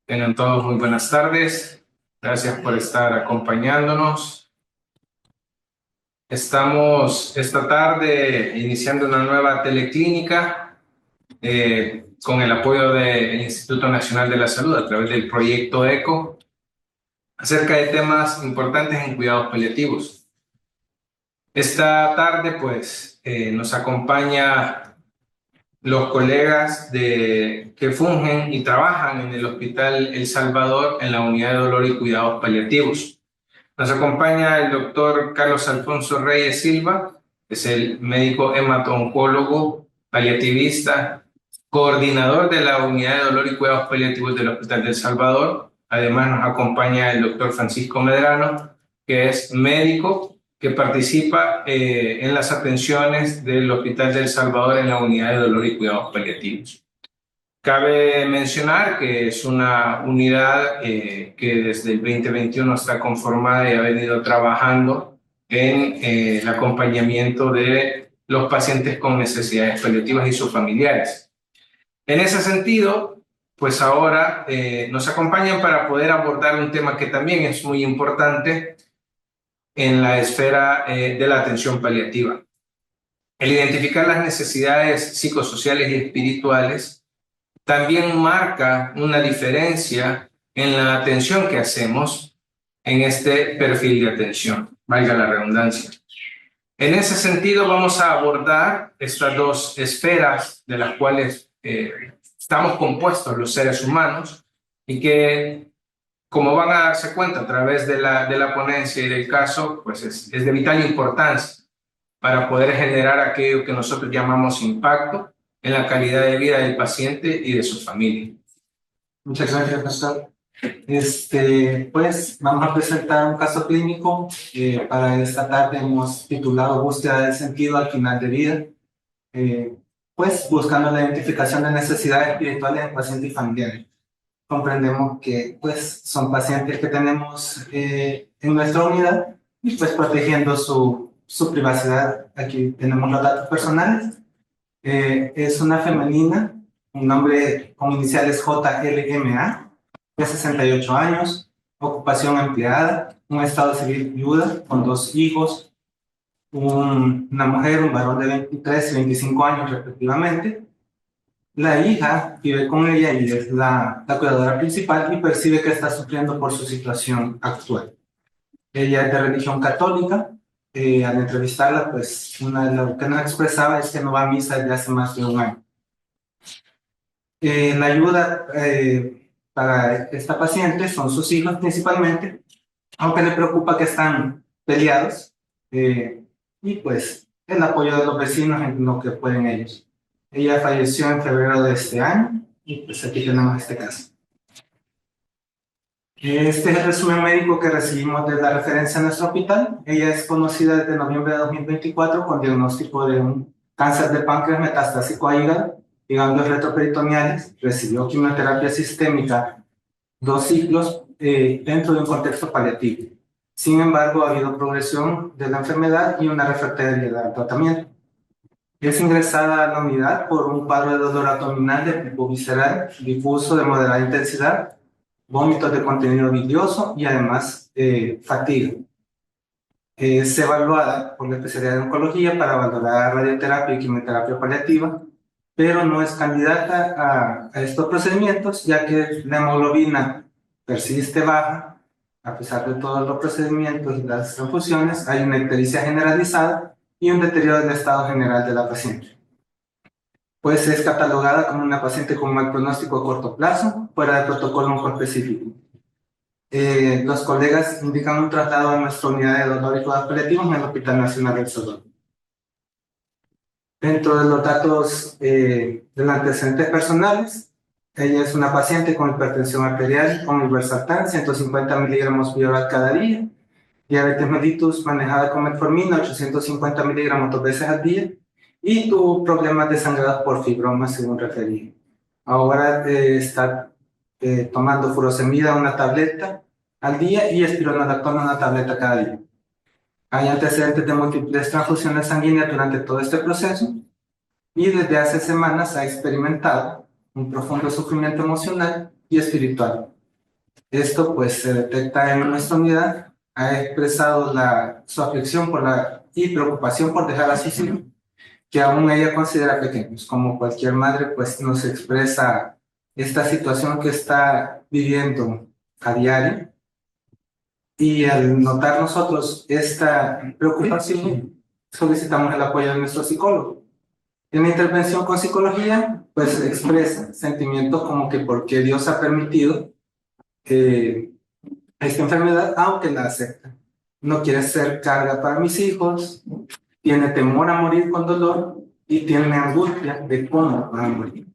Tengan todos muy buenas tardes. Gracias por estar acompañándonos. Estamos esta tarde iniciando una nueva teleclínica con el apoyo del Instituto Nacional de la Salud a través del proyecto ECO acerca de temas importantes en cuidados paliativos. Esta tarde, nos acompaña los colegas que fungen y trabajan en el Hospital El Salvador en la Unidad de Dolor y Cuidados Paliativos. Nos acompaña el doctor Carlos Alfonso Reyes Silva, que es el médico hemato-oncólogo paliativista, coordinador de la Unidad de Dolor y Cuidados Paliativos del Hospital del Salvador. Además nos acompaña el doctor Francisco Medrano, que es médico que participa en las atenciones del Hospital del Salvador en la Unidad de Dolor y Cuidados Paliativos. Cabe mencionar que es una unidad que desde el 2021 está conformada y ha venido trabajando en el acompañamiento de los pacientes con necesidades paliativas y sus familiares. En ese sentido, pues ahora nos acompañan para poder abordar un tema que también es muy importante en la esfera de la atención paliativa. El identificar las necesidades psicosociales y espirituales también marca una diferencia en la atención que hacemos en este perfil de atención, valga la redundancia. En ese sentido, vamos a abordar estas dos esferas de las cuales estamos compuestos los seres humanos y que, como van a darse cuenta a través de la ponencia y del caso, pues es de vital importancia para poder generar aquello que nosotros llamamos impacto en la calidad de vida del paciente y de su familia. Muchas gracias, doctor. Pues vamos a presentar un caso clínico. Para esta tarde hemos titulado Búsqueda del sentido al final de vida. Pues buscando la identificación de necesidades espirituales de pacientes y familiares. Comprendemos que pues son pacientes que tenemos en nuestra unidad y pues protegiendo su privacidad. Aquí tenemos los datos personales. Es una femenina, un nombre con iniciales JLMA, de 68 años, ocupación empleada, un estado civil viuda con 2 hijos, una mujer, un varón de 23 y 25 años respectivamente. La hija vive con ella y es la cuidadora principal y percibe que está sufriendo por su situación actual. Ella es de religión católica. Al entrevistarla, pues una de lo que nos expresaba es que no va a misa desde hace más de un año. La ayuda para esta paciente son sus hijos principalmente, aunque le preocupa que están peleados, y pues el apoyo de los vecinos en lo que pueden ellos. Ella falleció en febrero de este año y pues aquí tenemos este caso. Este es el resumen médico que recibimos de la referencia a nuestro hospital. Ella es conocida desde noviembre de 2024 con diagnóstico de un cáncer de páncreas metastásico a hígado y ganglios retroperitoneales. Recibió quimioterapia sistémica 2 ciclos dentro de un contexto paliativo. Sin embargo, ha habido progresión de la enfermedad y una refractariedad al tratamiento. Es ingresada a la unidad por un cuadro de dolor abdominal de tipo visceral, difuso de moderada intensidad, vómitos de contenido bilioso y además fatiga. Es evaluada por la especialidad de oncología para valorar radioterapia y quimioterapia paliativa, pero no es candidata a estos procedimientos, ya que la hemoglobina persiste baja. A pesar de todos los procedimientos y las transfusiones, hay una ictericia generalizada y un deterioro del estado general de la paciente. Pues es catalogada como una paciente con mal pronóstico a corto plazo, fuera de protocolo oncoespecífico. Los colegas indican un traslado a nuestra unidad de dolor y cuidados paliativos en el Hospital Nacional del Salvador. Dentro de los datos de los antecedentes personales, ella es una paciente con hipertensión arterial con irbesartán, 150 miligramos vía oral cada día, diabetes mellitus manejada con metformina, 850 miligramos 2 veces al día, y tuvo problemas de sangrado por fibromas, según referí. Ahora está tomando furosemida, una tableta al día, y espironolactona, una tableta cada día. Hay antecedentes de múltiples transfusiones sanguíneas durante todo este proceso, y desde hace semanas ha experimentado un profundo sufrimiento emocional y espiritual, Esto pues se detecta en nuestra unidad. Ha expresado su aflicción y preocupación por dejar a sus hijos, que aún ella considera pequeños. Como cualquier madre, pues nos expresa esta situación que está viviendo a diario. Y al notar nosotros esta preocupación, solicitamos el apoyo de nuestro psicólogo. En la intervención con psicología, pues expresa sentimientos como que por qué Dios ha permitido esta enfermedad, aunque la acepta. No quiere ser carga para mis hijos, tiene temor a morir con dolor y tiene angustia de cómo van a morir.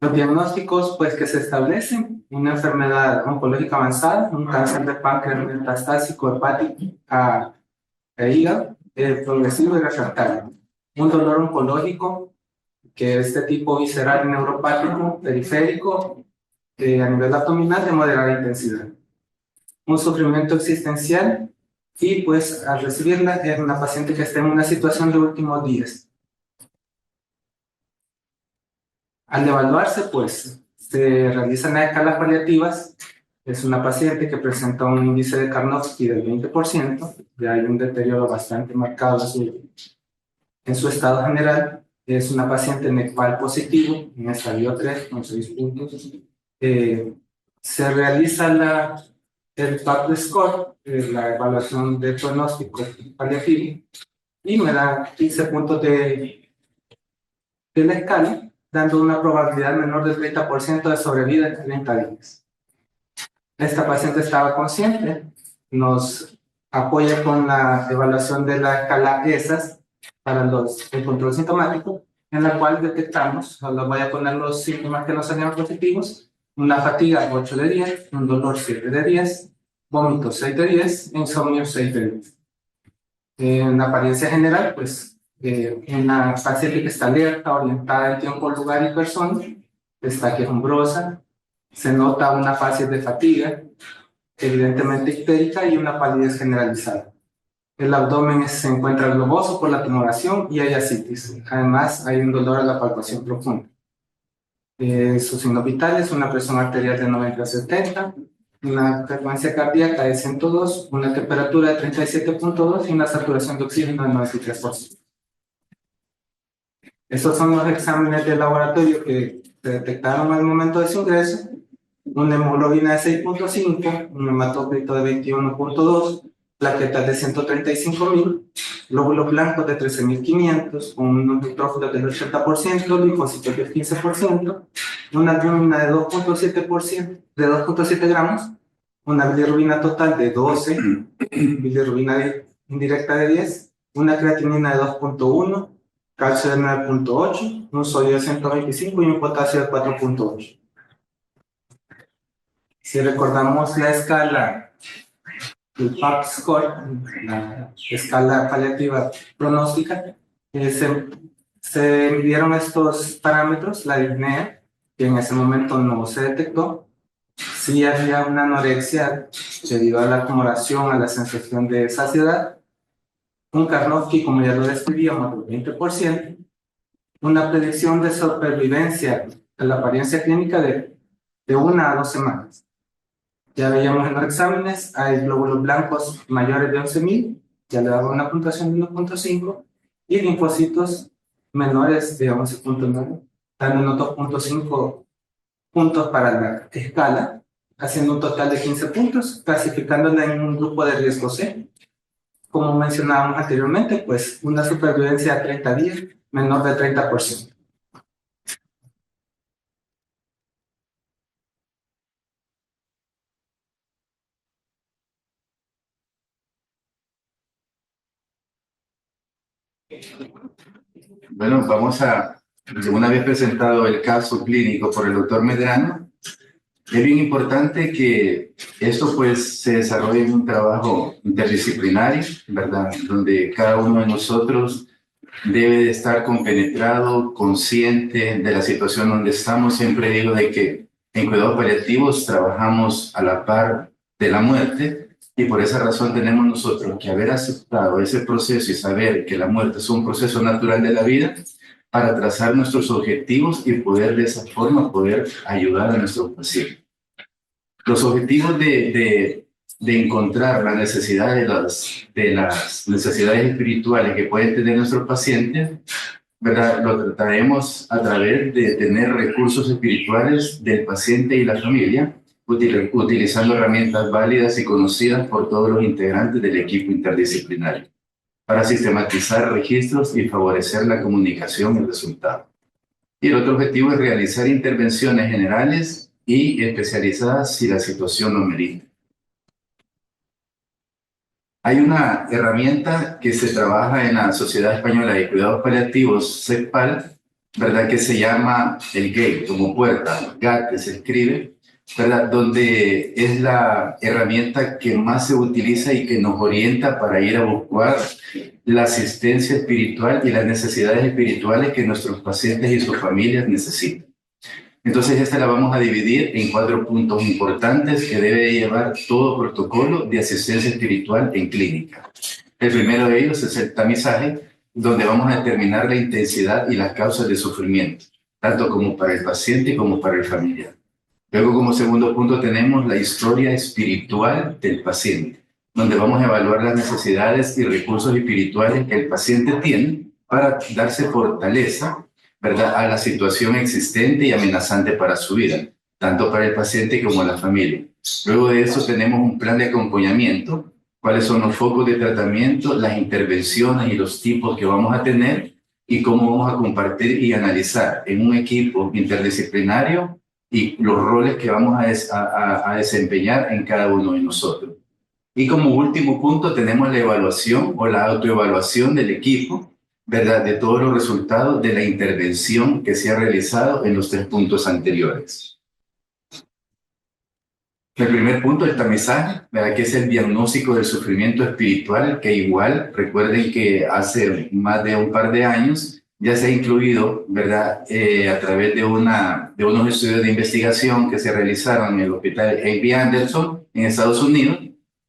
Los diagnósticos pues, que se establecen: una enfermedad oncológica avanzada, un cáncer de páncreas metastásico hepático a hígado, progresivo y refractario. Un dolor oncológico, que es de tipo visceral y neuropático periférico, a nivel abdominal de moderada intensidad. Un sufrimiento existencial y pues al recibirla es una paciente que está en una situación de últimos días. Al evaluarse, pues se realizan las escalas paliativas. Es una paciente que presenta un índice de Karnofsky del 20%, ya hay un deterioro bastante marcado en su estado general. Es una paciente NECPAL positivo, en estadio 3, con 6 puntos. Se realiza el PAP score, la evaluación de pronóstico paliativo, y me da 15 puntos de la escala, dando una probabilidad menor del 30% de sobrevida en 30 días. Esta paciente estaba consciente, nos apoya con la evaluación de la escala ESAS para el control sintomático, en la cual detectamos, solo voy a poner los síntomas que nos salieron positivos: una fatiga 8 de 10, un dolor 7 de 10, vómitos 6 de 10, insomnio 6 de 10. En apariencia general, pues una paciente que está alerta, orientada en tiempo, lugar y persona, está quejumbrosa, se nota una fase de fatiga, evidentemente histérica, y una palidez generalizada. El abdomen se encuentra globoso por la tumoración y hay ascitis. Además, hay un dolor a la palpación profunda. Sus signos vitales: una presión arterial de 90/70, una frecuencia cardíaca de 102, una temperatura de 37.2 y una saturación de oxígeno de 93%. Estos son los exámenes de laboratorio que se detectaron al momento de su ingreso: una hemoglobina de 6.5, un hematócrito de 21.2, plaquetas de 135.000, glóbulos blancos de 13.500, con unos neutrófilos del 80%, linfocitos del 15%, una albúmina de 2.7 gramos, una bilirrubina total de 12, bilirrubina indirecta de 10, una creatinina de 2.1, calcio de 9.8, un sodio de 125 y un potasio de 4.8. Si recordamos la escala, el PAP score, la escala paliativa pronóstica, se midieron estos parámetros: la disnea, que en ese momento no se detectó. Sí había una anorexia debido a la tumoración, a la sensación de saciedad, un Karnofsky, como ya lo describíamos, del 20%, una predicción de supervivencia de la apariencia clínica de 1 a 2 semanas. Ya veíamos en los exámenes, hay glóbulos blancos mayores de 11.000, ya le daba una puntuación de 1.5, y linfocitos menores de 11.9, dando unos 2.5 puntos para la escala, haciendo un total de 15 puntos, clasificándola en un grupo de riesgo C. Como mencionábamos anteriormente, pues una supervivencia a 30 días menor del 30%. Bueno, una vez presentado el caso clínico por el doctor Medrano, es bien importante que esto pues se desarrolle en un trabajo interdisciplinario, ¿verdad? Donde cada uno de nosotros debe de estar compenetrado, consciente de la situación donde estamos. Siempre digo de que en cuidados paliativos trabajamos a la par de la muerte, y por esa razón tenemos nosotros que haber aceptado ese proceso y saber que la muerte es un proceso natural de la vida, para trazar nuestros objetivos y poder de esa forma poder ayudar a nuestros pacientes. Los objetivos de encontrar la necesidad de las necesidades espirituales que pueden tener nuestros pacientes, ¿verdad? Lo trataremos a través de tener recursos espirituales del paciente y la familia, utilizando herramientas válidas y conocidas por todos los integrantes del equipo interdisciplinario, para sistematizar registros y favorecer la comunicación y el resultado. Y el otro objetivo es realizar intervenciones generales y especializadas si la situación lo merita. Hay una herramienta que se trabaja en la Sociedad Española de Cuidados Paliativos, SECPAL, ¿verdad? Que se llama el gate, como puerta, gate se escribe, ¿verdad? Donde es la herramienta que más se utiliza y que nos orienta para ir a buscar la asistencia espiritual y las necesidades espirituales que nuestros pacientes y sus familias necesitan. Entonces, esta la vamos a dividir en 4 puntos importantes que debe llevar todo protocolo de asistencia espiritual en clínica. El primero de ellos es el tamizaje, donde vamos a determinar la intensidad y las causas de sufrimiento, tanto como para el paciente como para el familiar. Luego, como segundo punto, tenemos la historia espiritual del paciente, donde vamos a evaluar las necesidades y recursos espirituales que el paciente tiene para darse fortaleza, ¿verdad?, a la situación existente y amenazante para su vida, tanto para el paciente como la familia. Luego de eso tenemos un plan de acompañamiento, cuáles son los focos de tratamiento, las intervenciones y los tipos que vamos a tener y cómo vamos a compartir y analizar en un equipo interdisciplinario y los roles que vamos a desempeñar en cada uno de nosotros. Y como último punto tenemos la evaluación o la autoevaluación del equipo, ¿verdad?, de todos los resultados de la intervención que se ha realizado en los 3 puntos anteriores. El primer punto, el tamizaje, ¿verdad?, que es el diagnóstico del sufrimiento espiritual, que igual, recuerden que hace más de un par de años ya se ha incluido, ¿verdad?, a través de unos estudios de investigación que se realizaron en el hospital A.B. Anderson en Estados Unidos,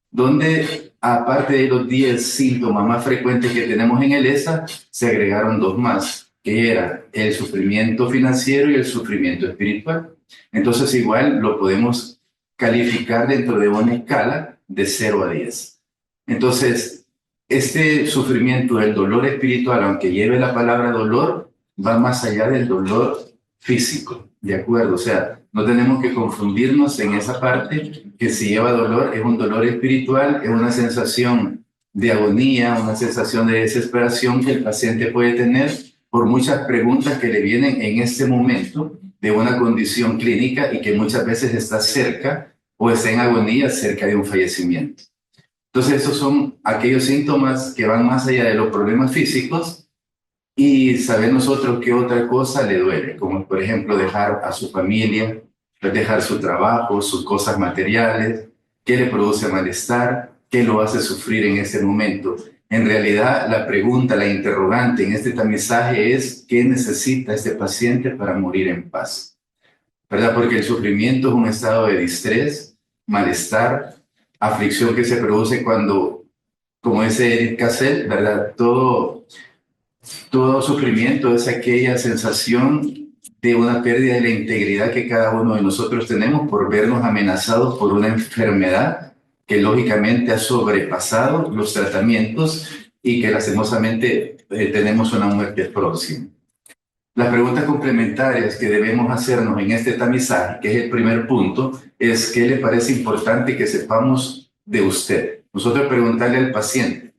donde aparte de los 10 síntomas más frecuentes que tenemos en el ESA, se agregaron 2 más, que eran el sufrimiento financiero y el sufrimiento espiritual. Entonces igual lo podemos calificar dentro de una escala de 0 a 10. Entonces, este sufrimiento del dolor espiritual, aunque lleve la palabra dolor, va más allá del dolor físico, ¿de acuerdo? O sea, no tenemos que confundirnos en esa parte, que si lleva dolor, es un dolor espiritual, es una sensación de agonía, una sensación de desesperación que el paciente puede tener por muchas preguntas que le vienen en este momento de una condición clínica y que muchas veces está cerca o está en agonía cerca de un fallecimiento. Entonces, esos son aquellos síntomas que van más allá de los problemas físicos y saber nosotros qué otra cosa le duele, como por ejemplo dejar a su familia, dejar su trabajo, sus cosas materiales, qué le produce malestar, qué lo hace sufrir en ese momento. En realidad, la pregunta, la interrogante en este tamizaje es ¿qué necesita este paciente para morir en paz? ¿Verdad? Porque el sufrimiento es un estado de distrés, malestar, aflicción que se produce cuando, como dice Edith Cazzel, ¿verdad?, todo sufrimiento es aquella sensación de una pérdida de la integridad que cada uno de nosotros tenemos por vernos amenazados por una enfermedad que lógicamente ha sobrepasado los tratamientos y que lastimosamente tenemos una muerte próxima. Las preguntas complementarias que debemos hacernos en este tamizaje, que es el primer punto, es ¿qué le parece importante que sepamos de usted? Nosotros preguntarle al paciente,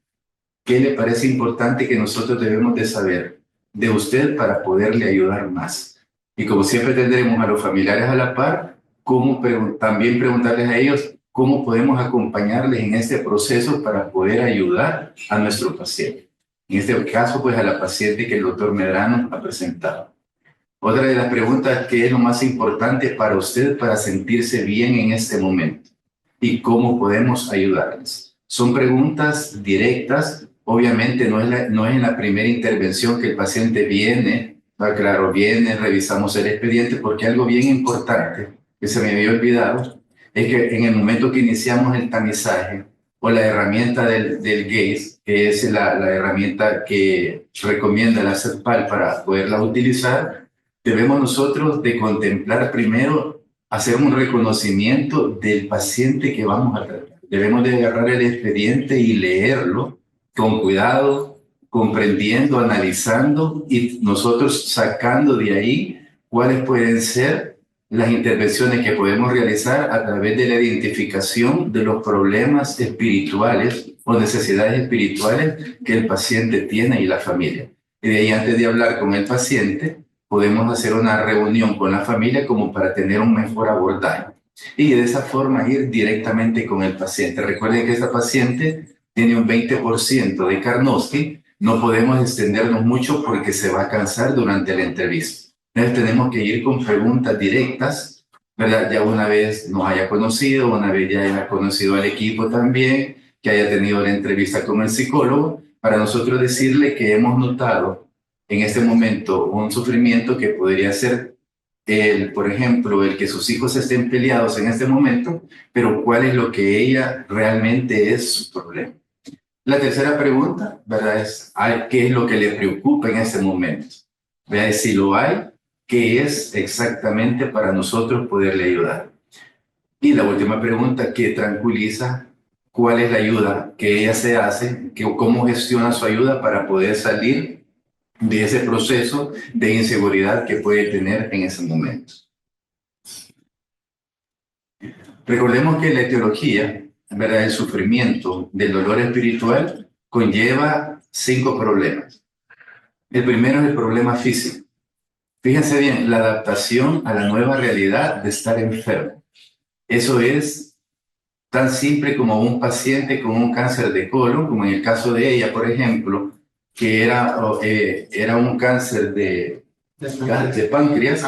¿qué le parece importante que nosotros debemos de saber de usted para poderle ayudar más? Y como siempre tendremos a los familiares a la par, también preguntarles a ellos cómo podemos acompañarles en este proceso para poder ayudar a nuestro paciente. En este caso, pues a la paciente que el doctor Medrano ha presentado. Otra de las preguntas, ¿qué es lo más importante para usted para sentirse bien en este momento? ¿Y cómo podemos ayudarles? Son preguntas directas. Obviamente no es en la primera intervención que el paciente viene, claro, viene, revisamos el expediente, porque algo bien importante que se me había olvidado es que en el momento que iniciamos el tamizaje o la herramienta del GAZE, que es la herramienta que recomienda la CEPAL para poderla utilizar, debemos nosotros de contemplar primero, hacer un reconocimiento del paciente que vamos a tratar. Debemos de agarrar el expediente y leerlo con cuidado, comprendiendo, analizando y nosotros sacando de ahí cuáles pueden ser las intervenciones que podemos realizar a través de la identificación de los problemas espirituales o necesidades espirituales que el paciente tiene y la familia. Y de ahí, antes de hablar con el paciente, podemos hacer una reunión con la familia como para tener un mejor abordaje. Y de esa forma ir directamente con el paciente. Recuerden que esta paciente tiene un 20% de Karnofsky. No podemos extendernos mucho porque se va a cansar durante la entrevista. Entonces tenemos que ir con preguntas directas, ¿verdad? Ya una vez nos haya conocido, una vez ya haya conocido al equipo también, que haya tenido la entrevista con el psicólogo, para nosotros decirle que hemos notado en este momento un sufrimiento que podría ser por ejemplo, el que sus hijos estén peleados en este momento, pero cuál es lo que ella realmente es su problema. La tercera pregunta, ¿verdad? Es, ¿qué es lo que le preocupa en este momento? ¿Verdad? Si lo hay, ¿qué es exactamente para nosotros poderle ayudar? Y la última pregunta, ¿qué tranquiliza? ¿Cuál es la ayuda que ella se hace? ¿Cómo gestiona su ayuda para poder salir de ese proceso de inseguridad que puede tener en ese momento? Recordemos que la etiología, ¿verdad? El sufrimiento del dolor espiritual conlleva 5 problemas. El primero es el problema físico. Fíjense bien, la adaptación a la nueva realidad de estar enfermo. Eso es tan simple como un paciente con un cáncer de colon, como en el caso de ella, por ejemplo, que era un cáncer de páncreas,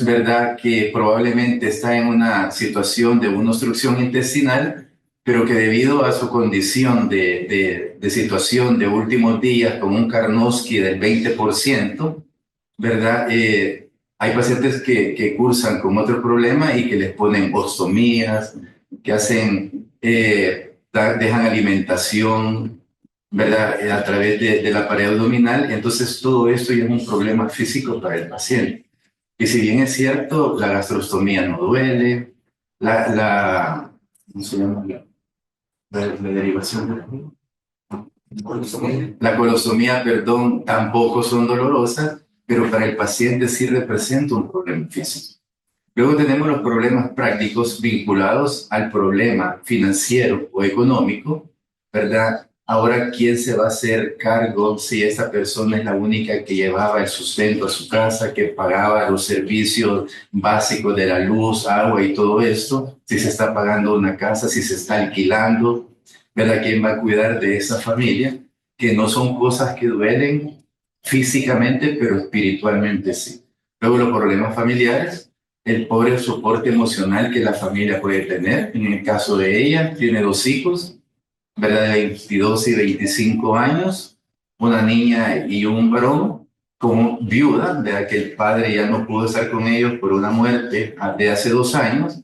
¿verdad? Que probablemente está en una situación de una obstrucción intestinal, pero que debido a su condición de situación de últimos días con un Karnofsky del 20%, ¿verdad? Hay pacientes que cursan con otro problema y que les ponen ostomías, que hacen, dejan alimentación, ¿verdad? A través de la pared abdominal. Entonces todo esto ya es un problema físico para el paciente. Y si bien es cierto, la gastrostomía no duele, ¿cómo se llama? La derivación. La colostomía, perdón, tampoco son dolorosas, pero para el paciente sí representa un problema físico. Luego tenemos los problemas prácticos vinculados al problema financiero o económico, ¿verdad? Ahora, ¿quién se va a hacer cargo si esta persona es la única que llevaba el sustento a su casa, que pagaba los servicios básicos de la luz, agua y todo esto? Si se está pagando una casa, si se está alquilando, ¿verdad? ¿Quién va a cuidar de esa familia? Que no son cosas que duelen físicamente, pero espiritualmente sí. Luego los problemas familiares, el pobre soporte emocional que la familia puede tener. En el caso de ella, tiene 2 hijos, ¿verdad? De 22 y 25 años, una niña y un varón, como viuda, ¿verdad? Que el padre ya no pudo estar con ellos por una muerte de hace 2 años.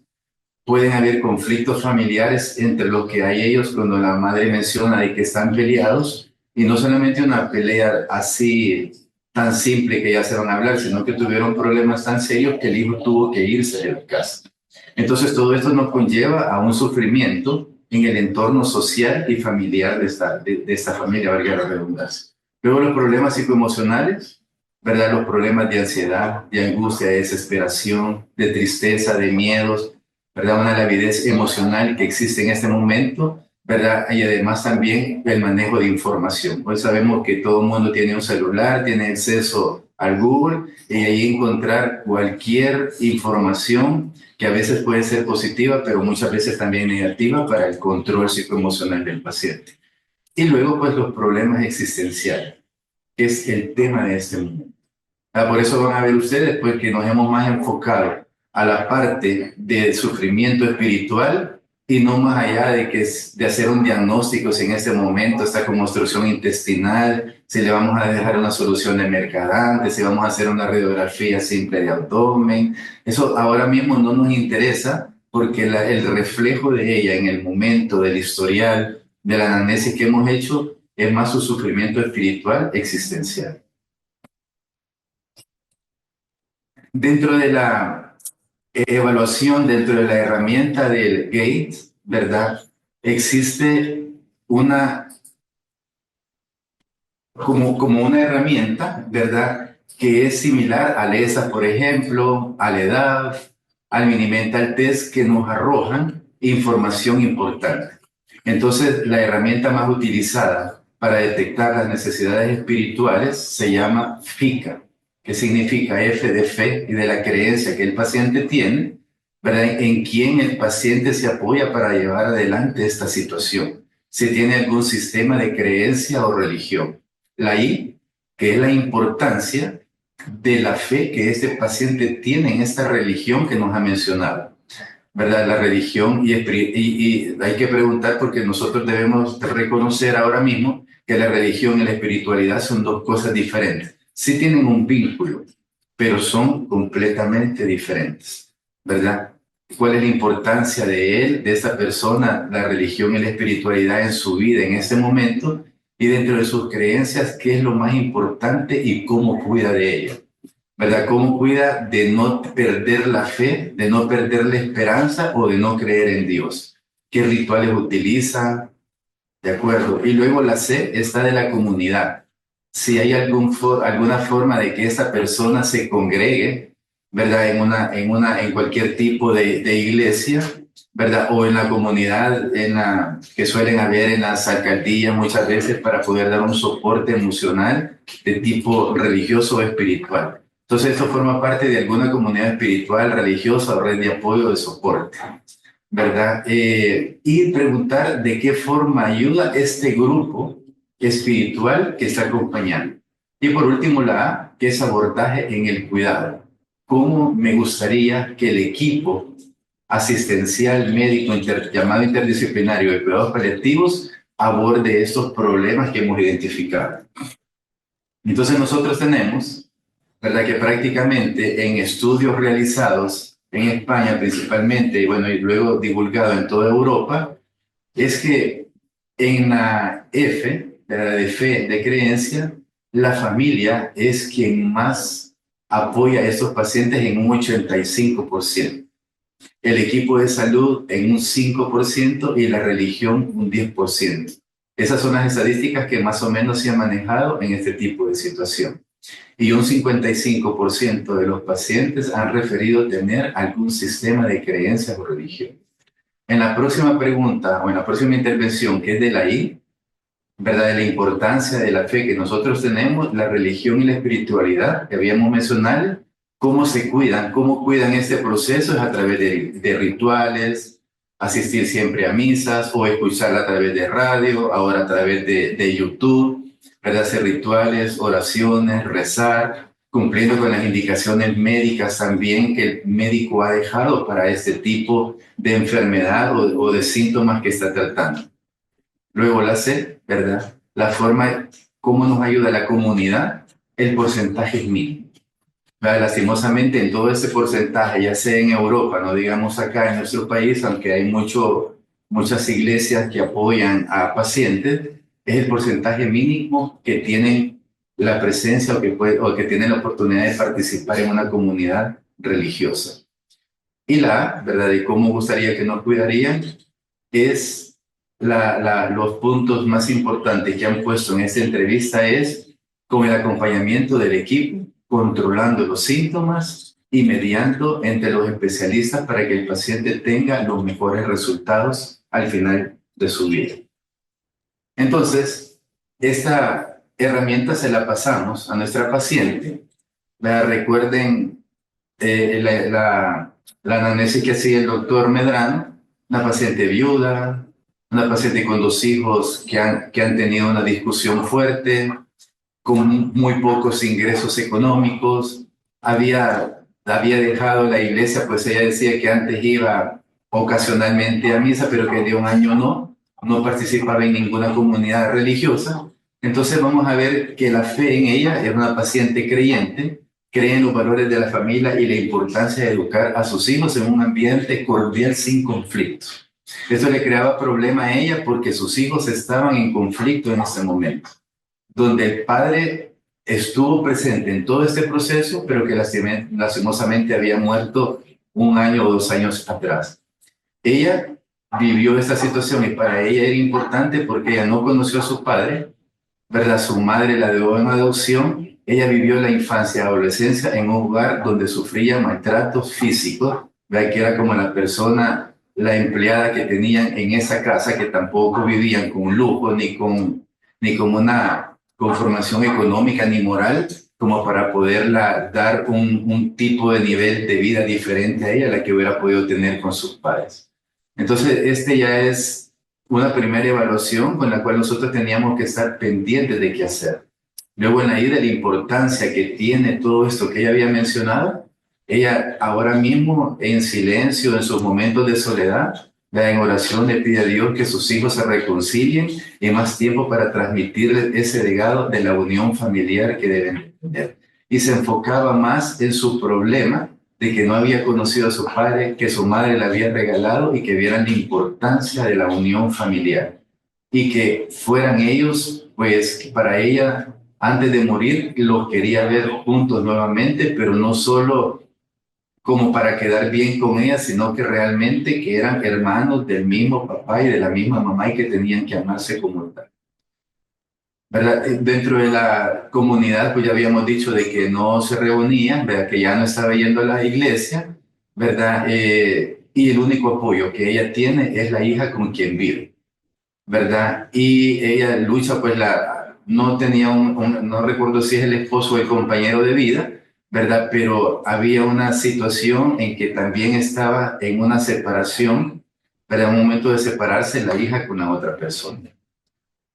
Pueden haber conflictos familiares entre los que hay ellos cuando la madre menciona de que están peleados, y no solamente una pelea así tan simple que ya se van a hablar, sino que tuvieron problemas tan serios que el hijo tuvo que irse de la casa. Entonces todo esto nos conlleva a un sufrimiento en el entorno social y familiar de esta familia, valga la redundancia. Luego los problemas psicoemocionales, ¿verdad? Los problemas de ansiedad, de angustia, de desesperación, de tristeza, de miedos, ¿verdad? Una lavidez emocional que existe en este momento, ¿verdad? Y además también el manejo de información. Hoy sabemos que todo el mundo tiene un celular, tiene acceso al Google, y ahí encontrar cualquier información que a veces puede ser positiva, pero muchas veces también negativa para el control psicoemocional del paciente. Y luego, pues, los problemas existenciales, que es el tema de este momento. Por eso van a ver ustedes, pues, que nos hemos más enfocado a la parte de sufrimiento espiritual y no más allá de hacer un diagnóstico si en este momento está con obstrucción intestinal, si le vamos a dejar una solución de Mercadante, si vamos a hacer una radiografía simple de abdomen. Eso ahora mismo no nos interesa porque el reflejo de ella en el momento del historial de la anamnesis que hemos hecho es más su sufrimiento espiritual existencial. Dentro de la evaluación, dentro de la herramienta del GATE, ¿verdad? Existe una, como una herramienta, ¿verdad? Que es similar al ESA, por ejemplo, a la edad, al Mini-Mental Test, que nos arrojan información importante. Entonces, la herramienta más utilizada para detectar las necesidades espirituales se llama FICA, que significa F de fe y de la creencia que el paciente tiene, ¿verdad? En quién el paciente se apoya para llevar adelante esta situación. Si tiene algún sistema de creencia o religión. La I, que es la importancia de la fe que este paciente tiene en esta religión que nos ha mencionado, ¿verdad? La religión y hay que preguntar porque nosotros debemos reconocer ahora mismo que la religión y la espiritualidad son dos cosas diferentes. Sí tienen un vínculo, pero son completamente diferentes, ¿verdad? ¿Cuál es la importancia de él, de esa persona, la religión y la espiritualidad en su vida en ese momento? Y dentro de sus creencias, ¿qué es lo más importante y cómo cuida de ello? ¿Verdad? ¿Cómo cuida de no perder la fe, de no perder la esperanza o de no creer en Dios? ¿Qué rituales utiliza? ¿De acuerdo? Y luego la C está de la comunidad. Si hay alguna forma de que esa persona se congregue, ¿verdad? En cualquier tipo de iglesia, ¿verdad? O en la comunidad que suelen haber en las alcaldías muchas veces para poder dar un soporte emocional de tipo religioso o espiritual. Entonces, esto forma parte de alguna comunidad espiritual, religiosa o red de apoyo de soporte, ¿verdad? Y preguntar de qué forma ayuda este grupo espiritual que está acompañando. Y por último, la A, que es abordaje en el cuidado. ¿Cómo me gustaría que el equipo asistencial médico llamado interdisciplinario de cuidados paliativos aborde estos problemas que hemos identificado? Entonces nosotros tenemos, ¿verdad?, que prácticamente en estudios realizados en España principalmente, y bueno, y luego divulgado en toda Europa, es que en la F, de fe, de creencia, la familia es quien más apoya a estos pacientes en un 85%. El equipo de salud en un 5% y la religión un 10%. Esas son las estadísticas que más o menos se han manejado en este tipo de situación. Y un 55% de los pacientes han referido tener algún sistema de creencias o religión. En la próxima pregunta o en la próxima intervención, que es de la I, ¿verdad?, de la importancia de la fe que nosotros tenemos, la religión y la espiritualidad que habíamos mencionado, cómo se cuidan, cómo cuidan este proceso es a través de rituales, asistir siempre a misas o escucharla a través de radio, ahora a través de YouTube, ¿verdad?, hacer rituales, oraciones, rezar, cumpliendo con las indicaciones médicas también que el médico ha dejado para este tipo de enfermedad o de síntomas que está tratando. Luego la C, ¿verdad? La forma, cómo nos ayuda la comunidad, el porcentaje es mínimo. ¿Verdad? Lastimosamente en todo ese porcentaje, ya sea en Europa, no digamos acá en nuestro país, aunque hay muchas iglesias que apoyan a pacientes, es el porcentaje mínimo que tienen la presencia o que tienen la oportunidad de participar en una comunidad religiosa. Y la A, ¿verdad?, de cómo gustaría que nos cuidarían, es los puntos más importantes que han puesto en esta entrevista es con el acompañamiento del equipo, controlando los síntomas y mediando entre los especialistas para que el paciente tenga los mejores resultados al final de su vida. Entonces, esta herramienta se la pasamos a nuestra paciente. Recuerden la anamnesis que hacía el doctor Medrano, una paciente viuda, una paciente con 2 hijos que han tenido una discusión fuerte, con muy pocos ingresos económicos, había dejado la iglesia, pues ella decía que antes iba ocasionalmente a misa, pero que de un año no participaba en ninguna comunidad religiosa. Entonces vamos a ver que la fe en ella es una paciente creyente, cree en los valores de la familia y la importancia de educar a sus hijos en un ambiente cordial sin conflictos. Eso le creaba problema a ella porque sus hijos estaban en conflicto en ese momento, donde el padre estuvo presente en todo este proceso, pero que lastimosamente había muerto 1 año o 2 años atrás. Ella vivió esta situación y para ella era importante porque ella no conoció a su padre, ¿verdad? Su madre la dio en adopción. Ella vivió la infancia y adolescencia en un hogar donde sufría maltratos físicos, ¿verdad? Que era como la persona, la empleada que tenían en esa casa, que tampoco vivían con lujo ni con una conformación económica ni moral como para poderla dar un tipo de nivel de vida diferente a ella, la que hubiera podido tener con sus padres. Entonces, este ya es una primera evaluación con la cual nosotros teníamos que estar pendientes de qué hacer. Luego, en la ida, la importancia que tiene todo esto que ella había mencionado, ella ahora mismo en silencio, en sus momentos de soledad, en oración le pide a Dios que sus hijos se reconcilien y más tiempo para transmitirles ese legado de la unión familiar que deben tener. Y se enfocaba más en su problema de que no había conocido a su padre, que su madre le había regalado y que vieran la importancia de la unión familiar. Y que fueran ellos, pues para ella, antes de morir, los quería ver juntos nuevamente, pero no solo como para quedar bien con ella, sino que realmente que eran hermanos del mismo papá y de la misma mamá y que tenían que amarse como tal. ¿Verdad? Dentro de la comunidad, pues ya habíamos dicho de que no se reunían, ¿verdad? Que ya no estaba yendo a la iglesia, ¿verdad? Y el único apoyo que ella tiene es la hija con quien vive, ¿verdad? Y ella lucha, pues no tenía no recuerdo si es el esposo o el compañero de vida, ¿verdad? Pero había una situación en que también estaba en una separación, ¿verdad? Un momento de separarse la hija con la otra persona.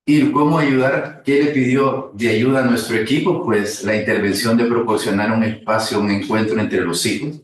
¿Y cómo ayudar? ¿Qué le pidió de ayuda a nuestro equipo? Pues la intervención de proporcionar un espacio, un encuentro entre los hijos.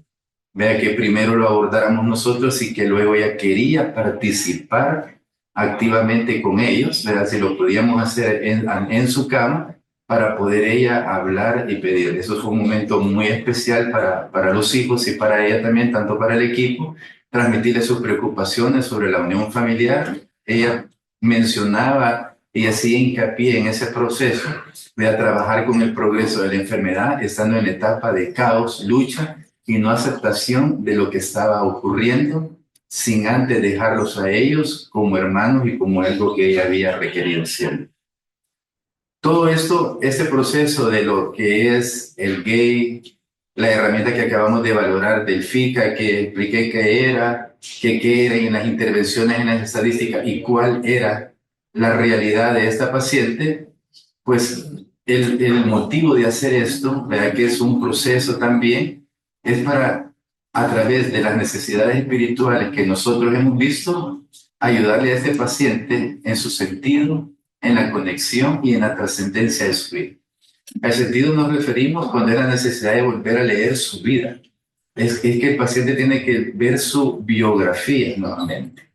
Vea que primero lo abordáramos nosotros y que luego ella quería participar activamente con ellos, ¿verdad? Si lo podíamos hacer en su cama para poder ella hablar y pedir. Eso fue un momento muy especial para los hijos y para ella también, tanto para el equipo, transmitirle sus preocupaciones sobre la unión familiar. Ella mencionaba y hacía hincapié en ese proceso de trabajar con el progreso de la enfermedad, estando en la etapa de caos, lucha y no aceptación de lo que estaba ocurriendo, sin antes dejarlos a ellos como hermanos y como algo que ella había requerido siempre. Todo esto, este proceso de lo que es el GAY, la herramienta que acabamos de valorar del FICA, que expliqué qué era en las intervenciones en las estadísticas y cuál era la realidad de esta paciente, pues el motivo de hacer esto, ¿verdad? Que es un proceso también, es para, a través de las necesidades espirituales que nosotros hemos visto, ayudarle a este paciente en su sentido, en la conexión y en la trascendencia de su vida. Al sentido nos referimos cuando es la necesidad de volver a leer su vida. Es que el paciente tiene que ver su biografía nuevamente.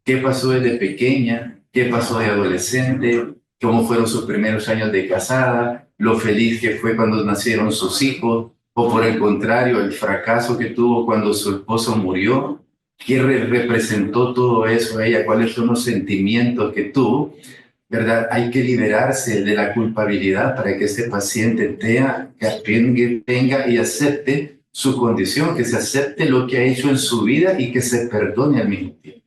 ¿Qué pasó desde pequeña? ¿Qué pasó de adolescente? ¿Cómo fueron sus primeros años de casada? ¿Lo feliz que fue cuando nacieron sus hijos? ¿O por el contrario, el fracaso que tuvo cuando su esposo murió? ¿Qué representó todo eso a ella? ¿Cuáles son los sentimientos que tuvo? ¿Verdad? Hay que liberarse de la culpabilidad para que este paciente tenga y acepte su condición, que se acepte lo que ha hecho en su vida y que se perdone al mismo tiempo.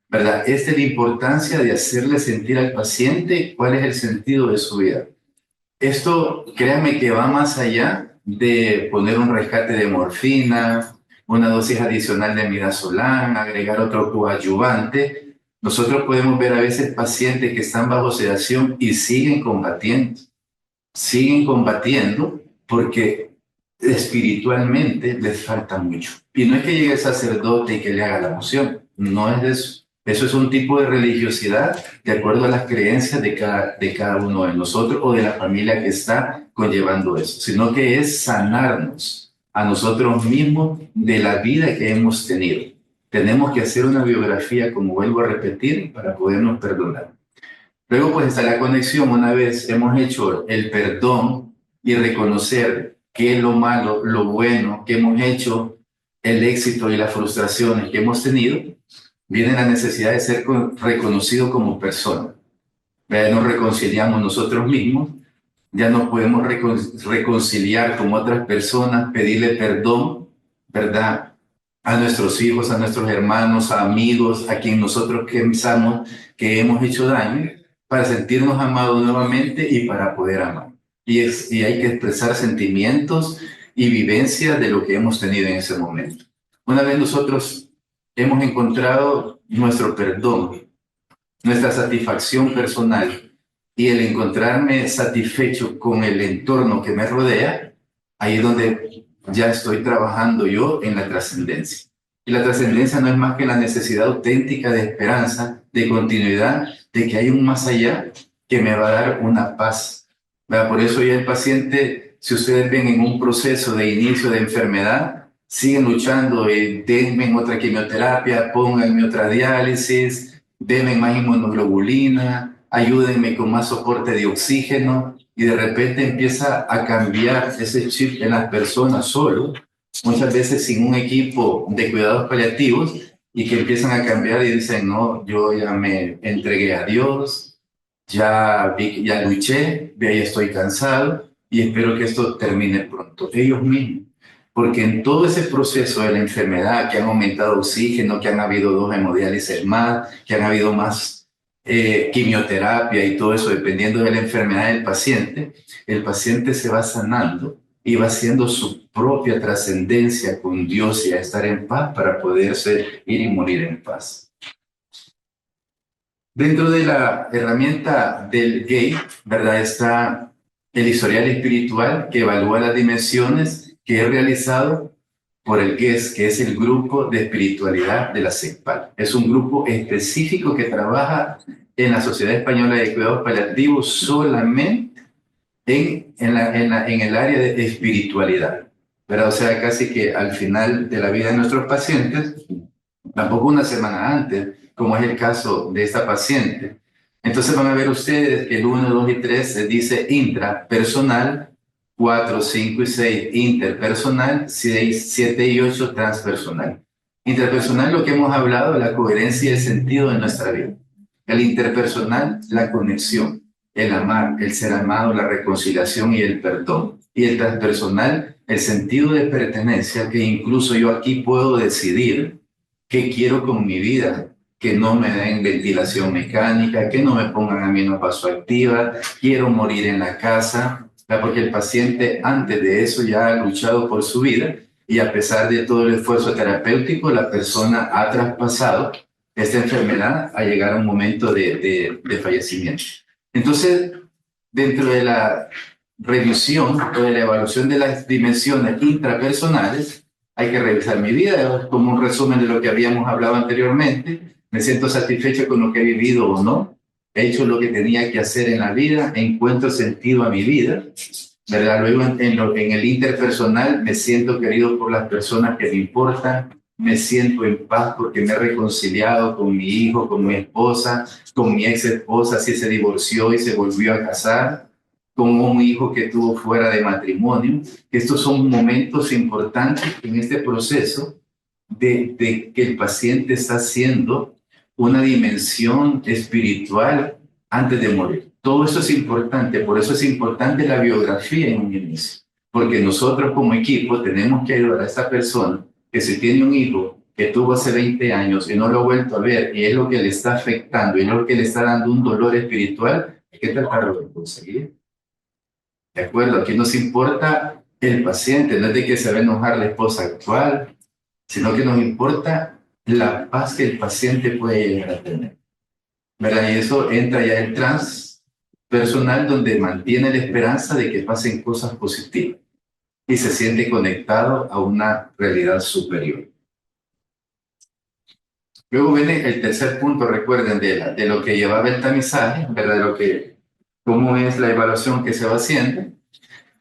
¿Verdad? Esta es la importancia de hacerle sentir al paciente cuál es el sentido de su vida. Esto, créanme que va más allá de poner un rescate de morfina, una dosis adicional de midazolam, agregar otro coadyuvante. Nosotros podemos ver a veces pacientes que están bajo sedación y siguen combatiendo porque espiritualmente les falta mucho. Y no es que llegue el sacerdote y que le haga la moción, no es de eso. Eso es un tipo de religiosidad de acuerdo a las creencias de cada uno de nosotros o de la familia que está conllevando eso, sino que es sanarnos a nosotros mismos de la vida que hemos tenido. Tenemos que hacer una biografía, como vuelvo a repetir, para podernos perdonar. Luego pues está la conexión. Una vez hemos hecho el perdón y reconocer qué es lo malo, lo bueno que hemos hecho, el éxito y las frustraciones que hemos tenido, viene la necesidad de ser reconocido como persona. Ya nos reconciliamos nosotros mismos, ya nos podemos reconciliar con otras personas, pedirle perdón, ¿verdad? A nuestros hijos, a nuestros hermanos, a amigos, a quien nosotros pensamos que hemos hecho daño, para sentirnos amados nuevamente y para poder amar. Y hay que expresar sentimientos y vivencias de lo que hemos tenido en ese momento. Una vez nosotros hemos encontrado nuestro perdón, nuestra satisfacción personal y el encontrarme satisfecho con el entorno que me rodea, ahí es donde ya estoy trabajando yo en la trascendencia. Y la trascendencia no es más que la necesidad auténtica de esperanza, de continuidad, de que hay un más allá que me va a dar una paz. ¿Verdad? Por eso ya el paciente, si ustedes ven en un proceso de inicio de enfermedad, siguen luchando, denme otra quimioterapia, pónganme otra diálisis, denme más inmunoglobulina, ayúdenme con más soporte de oxígeno, y de repente empieza a cambiar ese chip en las personas solo, muchas veces sin un equipo de cuidados paliativos, y que empiezan a cambiar y dicen, no, yo ya me entregué a Dios, ya luché, ya estoy cansado y espero que esto termine pronto. Ellos mismos. Porque en todo ese proceso de la enfermedad, que han aumentado oxígeno, que han habido 2 hemodiálisis más, que han habido más quimioterapia y todo eso, dependiendo de la enfermedad del paciente, el paciente se va sanando y va haciendo su propia trascendencia con Dios y a estar en paz para poderse ir y morir en paz. Dentro de la herramienta del GATE, ¿verdad? Está el historial espiritual que evalúa las dimensiones que he realizado por el GES, que es el Grupo de Espiritualidad de la CEPAL. Es un grupo específico que trabaja en la Sociedad Española de Cuidados Paliativos solamente en el área de espiritualidad, ¿verdad? O sea, casi que al final de la vida de nuestros pacientes, tampoco una semana antes, como es el caso de esta paciente. Entonces van a ver ustedes que el 1, 2 y 3 se dice intrapersonal, 4, 5 y 6 interpersonal, 6, 7 y 8 transpersonal. Interpersonal, lo que hemos hablado, la coherencia y el sentido de nuestra vida. El interpersonal, la conexión, el amar, el ser amado, la reconciliación y el perdón. Y el transpersonal, el sentido de pertenencia, que incluso yo aquí puedo decidir qué quiero con mi vida, que no me den ventilación mecánica, que no me pongan a mí una vasoactiva, quiero morir en la casa, porque el paciente antes de eso ya ha luchado por su vida y a pesar de todo el esfuerzo terapéutico, la persona ha traspasado esta enfermedad a llegar a un momento de fallecimiento. Entonces, dentro de la revisión o de la evaluación de las dimensiones intrapersonales, hay que revisar mi vida, como un resumen de lo que habíamos hablado anteriormente. Me siento satisfecho con lo que he vivido o no. He hecho lo que tenía que hacer en la vida, encuentro sentido a mi vida, ¿verdad? Luego en el interpersonal me siento querido por las personas que me importan, me siento en paz porque me he reconciliado con mi hijo, con mi esposa, con mi ex esposa si se divorció y se volvió a casar, con un hijo que tuvo fuera de matrimonio. Estos son momentos importantes en este proceso de que el paciente está haciendo una dimensión espiritual antes de morir. Todo eso es importante, por eso es importante la biografía en un inicio, porque nosotros como equipo tenemos que ayudar a esta persona que si tiene un hijo que tuvo hace 20 años y no lo ha vuelto a ver y es lo que le está afectando y es lo que le está dando un dolor espiritual, hay que tratarlo de conseguir. ¿De acuerdo? Aquí nos importa el paciente, no es de que se va a enojar la esposa actual, sino que nos importa la paz que el paciente puede llegar a tener. ¿Verdad? Y eso entra ya el transpersonal, donde mantiene la esperanza de que pasen cosas positivas y se siente conectado a una realidad superior. Luego viene el tercer punto, recuerden, de lo que llevaba el tamizaje, ¿verdad? Cómo es la evaluación que se va haciendo.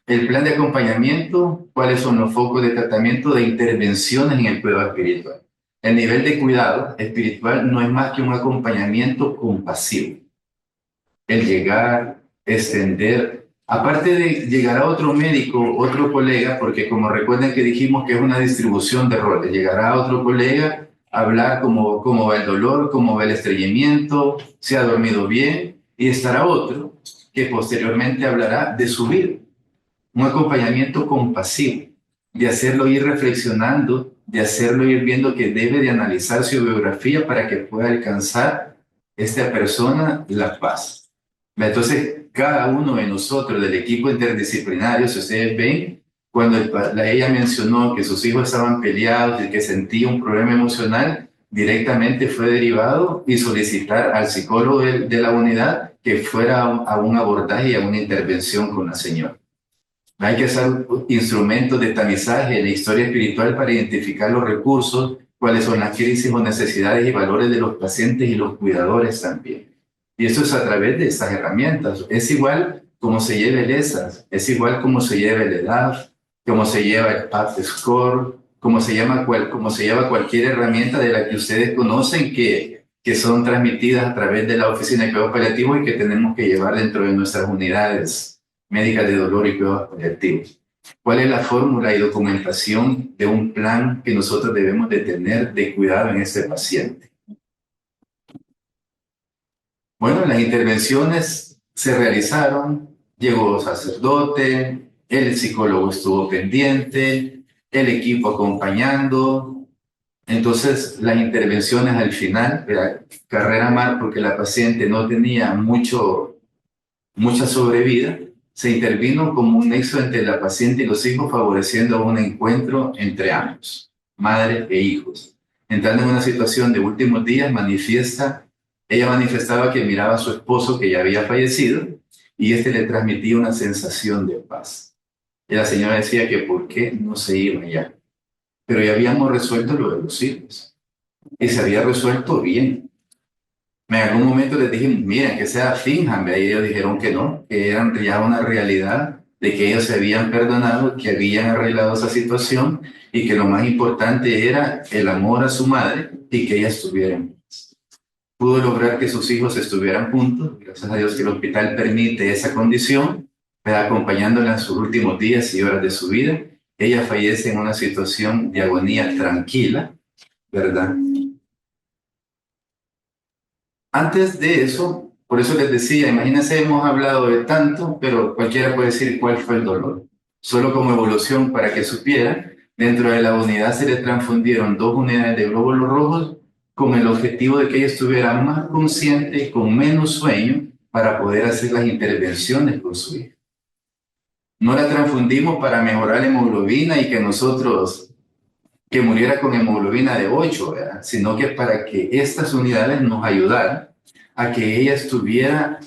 El plan de acompañamiento, cuáles son los focos de tratamiento de intervenciones en el cuidado espiritual. El nivel de cuidado espiritual no es más que un acompañamiento compasivo. El llegar, extender, aparte de llegar a otro médico, otro colega, porque como recuerden que dijimos que es una distribución de roles, llegará a otro colega hablar cómo va el dolor, cómo va el estreñimiento, si ha dormido bien, y estará otro que posteriormente hablará de su vida. Un acompañamiento compasivo, de hacerlo ir reflexionando, de hacerlo ir viendo que debe de analizar su biografía para que pueda alcanzar esta persona la paz. Entonces, cada uno de nosotros del equipo interdisciplinario, si ustedes ven, cuando ella mencionó que sus hijos estaban peleados y que sentía un problema emocional, directamente fue derivado y solicitar al psicólogo de la unidad que fuera a un abordaje y a una intervención con la señora. Hay que usar instrumentos de tamizaje en la historia espiritual para identificar los recursos, cuáles son las crisis o necesidades y valores de los pacientes y los cuidadores también. Y eso es a través de estas herramientas. Es igual como se lleva el ESAS, es igual como se lleva el EDAF, como se lleva el PAP Score, como se lleva cualquier herramienta de la que ustedes conocen que son transmitidas a través de la Oficina de Cuidados Paliativos y que tenemos que llevar dentro de nuestras unidades médicas de dolor y cuidados paliativos. ¿Cuál es la fórmula y documentación de un plan que nosotros debemos de tener de cuidado en este paciente? Bueno, las intervenciones se realizaron, llegó sacerdote, el psicólogo estuvo pendiente, el equipo acompañando. Entonces, las intervenciones al final, carrera mal porque la paciente no tenía mucha sobrevida, se intervino como un nexo entre la paciente y los hijos, favoreciendo un encuentro entre ambos, madre e hijos. Entrando en una situación de últimos días, ella manifestaba que miraba a su esposo que ya había fallecido y este le transmitía una sensación de paz. Y la señora decía que por qué no se iba ya. Pero ya habíamos resuelto lo de los hijos y se había resuelto bien. En algún momento les dije, miren, que sea finjan, y ellos dijeron que no, que eran ya una realidad de que ellos se habían perdonado, que habían arreglado esa situación y que lo más importante era el amor a su madre y que ella estuviera en paz. Pudo lograr que sus hijos estuvieran juntos, gracias a Dios que el hospital permite esa condición, pero acompañándola en sus últimos días y horas de su vida. Ella fallece en una situación de agonía tranquila, ¿verdad? Antes de eso, por eso les decía, imagínense, hemos hablado de tanto, pero cualquiera puede decir cuál fue el dolor. Solo como evolución para que supiera, dentro de la unidad se le transfundieron 2 unidades de glóbulos rojos con el objetivo de que ella estuviera más consciente, con menos sueño, para poder hacer las intervenciones con su hija. No la transfundimos para mejorar la hemoglobina y que muriera con hemoglobina de 8, ¿verdad? Sino que para que estas unidades nos ayudaran a que ella estuviera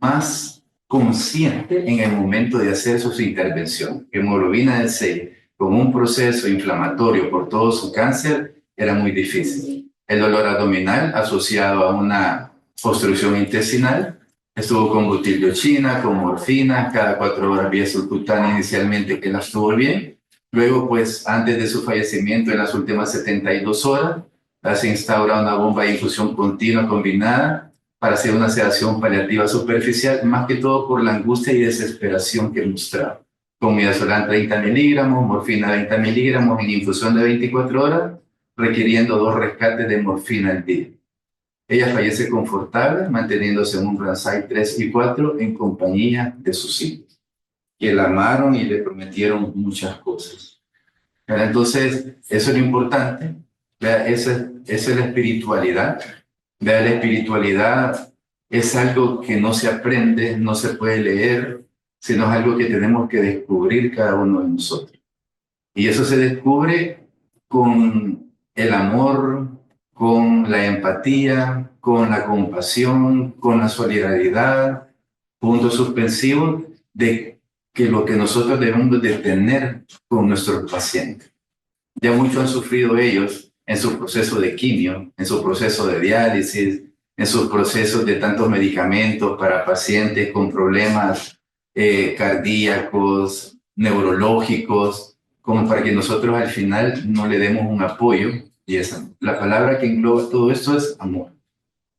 más consciente en el momento de hacer sus intervenciones. Hemoglobina de 6, con un proceso inflamatorio por todo su cáncer, era muy difícil. El dolor abdominal asociado a una obstrucción intestinal, estuvo con butildioxina, con morfina, cada 4 horas vía subcutánea inicialmente que la estuvo bien. Luego, pues, antes de su fallecimiento, en las últimas 72 horas, se instaura una bomba de infusión continua combinada para hacer una sedación paliativa superficial, más que todo por la angustia y desesperación que mostraba. Con midazolam 30 miligramos, morfina 20 miligramos en infusión de 24 horas, requiriendo 2 rescates de morfina al día. Ella fallece confortable, manteniéndose en un Ramsay 3 y 4 en compañía de sus hijos, que la amaron y le prometieron muchas cosas. Pero entonces, eso es lo importante. Esa es la espiritualidad. La espiritualidad es algo que no se aprende, no se puede leer, sino es algo que tenemos que descubrir cada uno de nosotros. Y eso se descubre con el amor, con la empatía, con la compasión, con la solidaridad, puntos suspensivos de que lo que nosotros debemos de tener con nuestros pacientes. Ya mucho han sufrido ellos en su proceso de quimio, en su proceso de diálisis, en sus procesos de tantos medicamentos para pacientes con problemas cardíacos, neurológicos, como para que nosotros al final no le demos un apoyo. Y esa, la palabra que engloba todo esto es amor.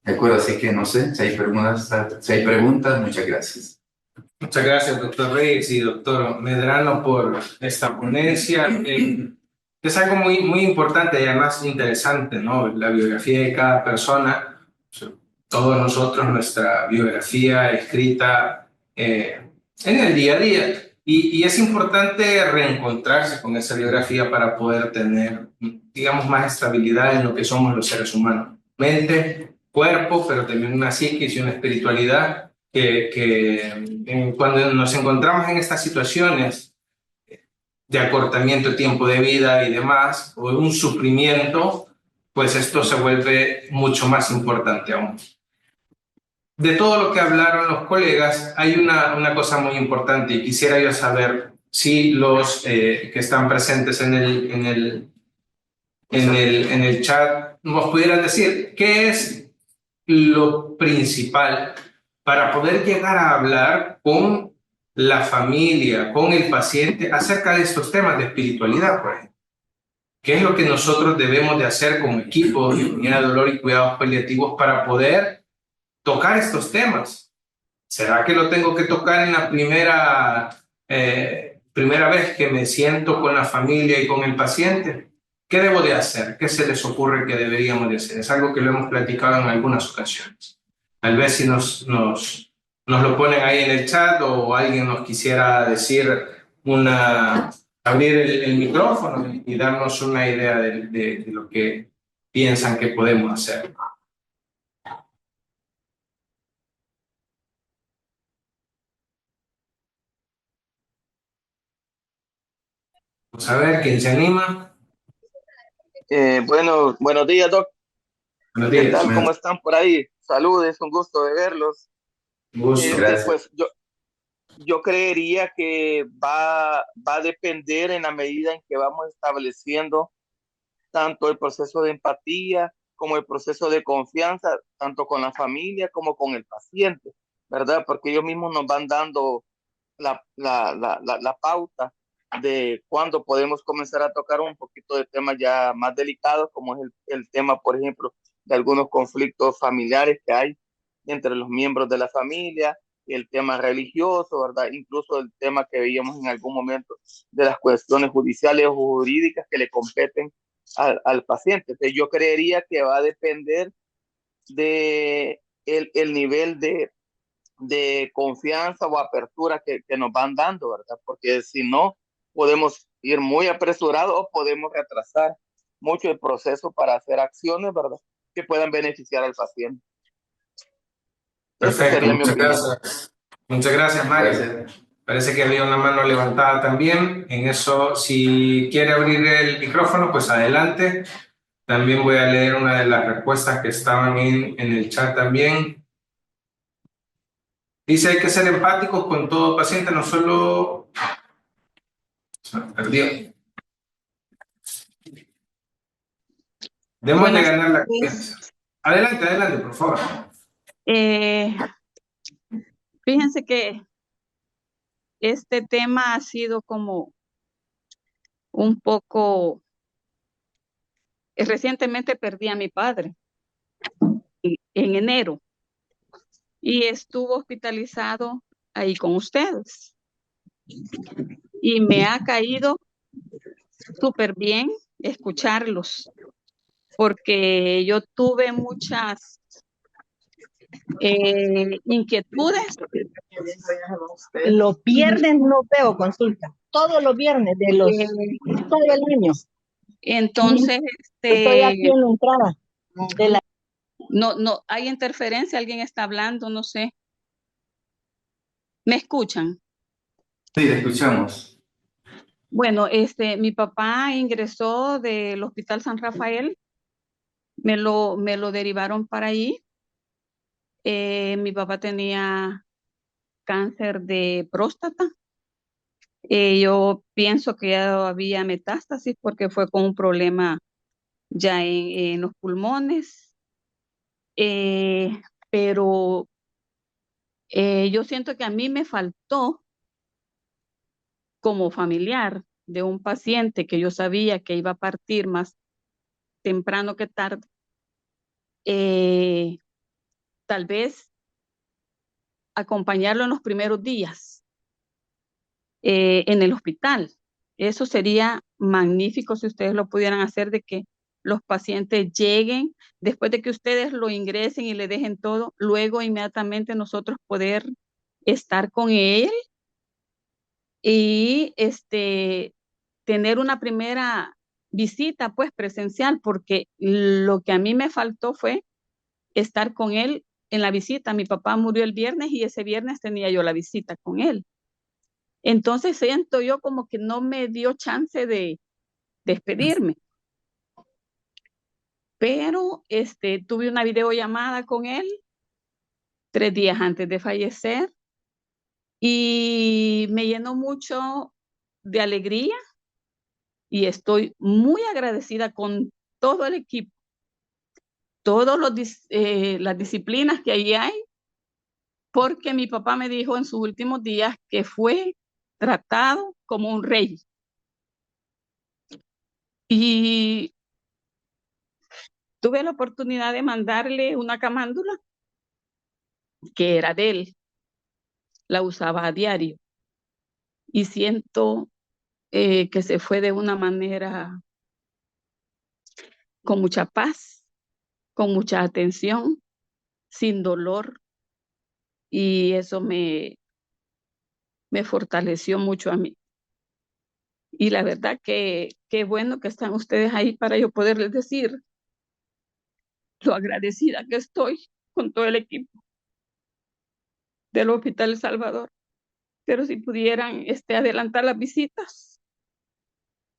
¿De acuerdo? Así que no sé, si hay preguntas, muchas gracias. Muchas gracias, doctor Reyes y doctor Medrano, por esta ponencia. Es algo muy, muy importante y además interesante, ¿no? La biografía de cada persona, o sea, todos nosotros, nuestra biografía escrita en el día a día. Y es importante reencontrarse con esa biografía para poder tener, digamos, más estabilidad en lo que somos los seres humanos. Mente, cuerpo, pero también una psiquis y una espiritualidad que cuando nos encontramos en estas situaciones de acortamiento de tiempo de vida y demás, o un sufrimiento, pues esto se vuelve mucho más importante aún. De todo lo que hablaron los colegas, hay una cosa muy importante y quisiera yo saber si los que están presentes en el chat nos pudieran decir qué es lo principal para poder llegar a hablar con la familia, con el paciente acerca de estos temas de espiritualidad, por ejemplo. ¿Qué es lo que nosotros debemos de hacer como equipo de unidad de dolor y cuidados paliativos para poder tocar estos temas? ¿Será que lo tengo que tocar en la primera vez que me siento con la familia y con el paciente? ¿Qué debo de hacer? ¿Qué se les ocurre que deberíamos de hacer? Es algo que lo hemos platicado en algunas ocasiones. Tal vez si nos lo ponen ahí en el chat o alguien nos quisiera decir abrir el micrófono y darnos una idea de lo que piensan que podemos hacer. Vamos a ver quién se anima. Bueno, buenos días, Doc. Buenos ¿Qué días. tal? ¿Cómo están por ahí? Saludes, un gusto de verlos. Un gusto. Gracias. Pues yo creería que va a depender en la medida en que vamos estableciendo tanto el proceso de empatía como el proceso de confianza, tanto con la familia como con el paciente, ¿verdad? Porque ellos mismos nos van dando la pauta de cuándo podemos comenzar a tocar un poquito de temas ya más delicados, como es el tema, por ejemplo, de algunos conflictos familiares que hay entre los miembros de la familia, el tema religioso, ¿verdad? Incluso el tema que veíamos en algún momento de las cuestiones judiciales o jurídicas que le competen al paciente. Entonces, yo creería que va a depender de el nivel de confianza o apertura que nos van dando, ¿verdad? Porque si no, podemos ir muy apresurados o podemos retrasar mucho el proceso para hacer acciones, ¿verdad? Que puedan beneficiar al paciente. Esa Perfecto, sería mi muchas opinión. gracias. Muchas gracias, Mario. Gracias. Parece que había una mano levantada también. En eso, si quiere abrir el micrófono, pues adelante. También voy a leer una de las respuestas que estaban en el chat también. Dice, hay que ser empáticos con todo paciente, no solo... Se me perdió. Debemos de Buenas ganar la tardes. confianza. Adelante, adelante, por favor. Fíjense que este tema ha sido como un poco... Recientemente perdí a mi padre en enero y estuvo hospitalizado ahí con ustedes. Y me ha caído súper bien escucharlos, porque yo tuve muchas inquietudes. Los viernes no veo consulta, todos los viernes de todo el año. Entonces, Estoy aquí en la entrada de la... no, hay interferencia, alguien está hablando, no sé. ¿Me escuchan? Sí, le escuchamos. Bueno, mi papá ingresó del Hospital San Rafael, me lo derivaron para ahí. Mi papá tenía cáncer de próstata. Yo pienso que ya había metástasis porque fue con un problema ya en los pulmones. Pero yo siento que a mí me faltó, como familiar de un paciente que yo sabía que iba a partir más temprano que tarde, tal vez acompañarlo en los primeros días en el hospital, Eso sería magnífico si ustedes lo pudieran hacer, de que los pacientes lleguen, después de que ustedes lo ingresen y le dejen todo, luego inmediatamente nosotros poder estar con él y tener una primera visita pues presencial, porque lo que a mí me faltó fue estar con él en la visita. Mi papá murió el viernes y ese viernes tenía yo la visita con él. Entonces siento yo como que no me dio chance de despedirme, pero tuve una videollamada con él 3 días antes de fallecer y me llenó mucho de alegría y estoy muy agradecida con todo el equipo, todas las disciplinas que ahí hay, porque mi papá me dijo en sus últimos días que fue tratado como un rey. Y tuve la oportunidad de mandarle una camándula que era de él, la usaba a diario y siento que se fue de una manera con mucha paz, con mucha atención, sin dolor y eso me fortaleció mucho a mí. Y la verdad que qué bueno que están ustedes ahí para yo poderles decir lo agradecida que estoy con todo el equipo del Hospital El Salvador. Pero si pudieran adelantar las visitas,